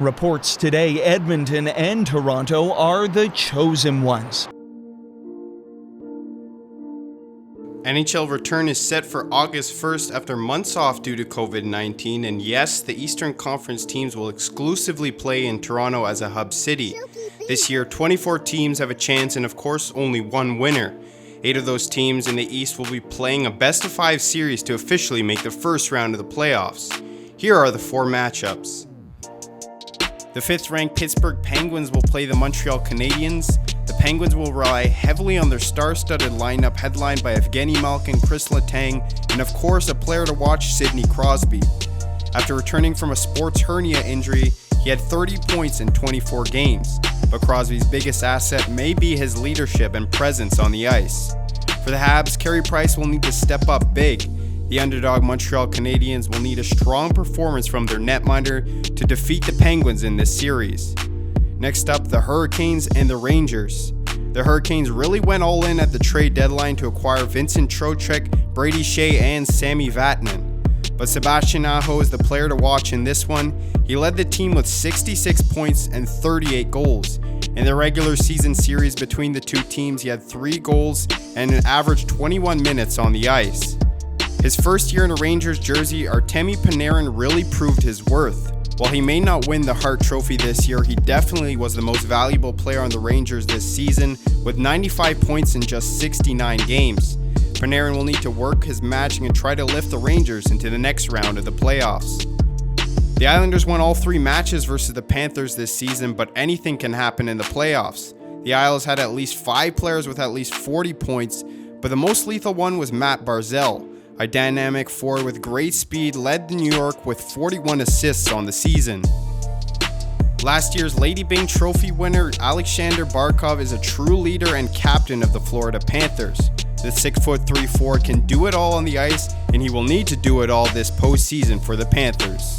Reports today Edmonton and Toronto are the chosen ones. NHL return is set for August 1st after months off due to COVID-19, and yes, the Eastern Conference teams will exclusively play in Toronto as a hub city. This year, 24 teams have a chance and of course only one winner. 8 of those teams in the East will be playing a best-of-5 series to officially make the first round of the playoffs. Here are the 4 matchups. The 5th-ranked Pittsburgh Penguins will play the Montreal Canadiens. The Penguins will rely heavily on their star-studded lineup headlined by Evgeny Malkin, Chris Letang, and of course a player to watch, Sidney Crosby. After returning from a sports hernia injury, he had 30 points in 24 games, but Crosby's biggest asset may be his leadership and presence on the ice. For the Habs, Carey Price will need to step up big. The underdog Montreal Canadiens will need a strong performance from their netminder to defeat the Penguins in this series. Next up, the Hurricanes and the Rangers. The Hurricanes really went all in at the trade deadline to acquire Vincent Trocheck, Brady Shea, and Sami Vatanen. But Sebastian Aho is the player to watch in this one. He led the team with 66 points and 38 goals. In the regular season series between the two teams, he had 3 goals and an average 21 minutes on the ice. His first year in a Rangers jersey, Artemi Panarin really proved his worth. While he may not win the Hart Trophy this year, he definitely was the most valuable player on the Rangers this season, with 95 points in just 69 games. Panarin will need to work his magic and try to lift the Rangers into the next round of the playoffs. The Islanders won all 3 matches versus the Panthers this season, but anything can happen in the playoffs. The Isles had at least 5 players with at least 40 points, but the most lethal one was Matt Barzal. A dynamic forward with great speed led New York with 41 assists on the season. Last year's Lady Byng Trophy winner Alexander Barkov is a true leader and captain of the Florida Panthers. The 6'3" forward can do it all on the ice, and he will need to do it all this postseason for the Panthers.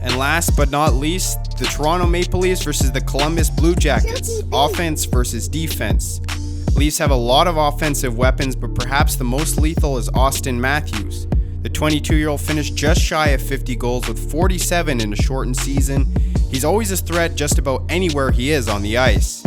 And last but not least, the Toronto Maple Leafs versus the Columbus Blue Jackets. Offense versus defense. Leafs have a lot of offensive weapons, but perhaps the most lethal is Austin Matthews. The 22-year-old finished just shy of 50 goals with 47 in a shortened season. He's always a threat just about anywhere he is on the ice.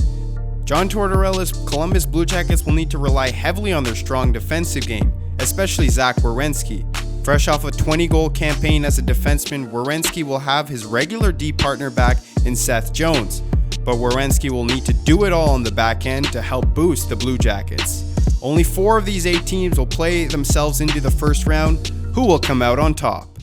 John Tortorella's Columbus Blue Jackets will need to rely heavily on their strong defensive game, especially Zach Werenski. Fresh off a 20-goal campaign as a defenseman, Werenski will have his regular D partner back in Seth Jones. But Werenski will need to do it all on the back end to help boost the Blue Jackets. Only 4 of these 8 teams will play themselves into the first round. Who will come out on top?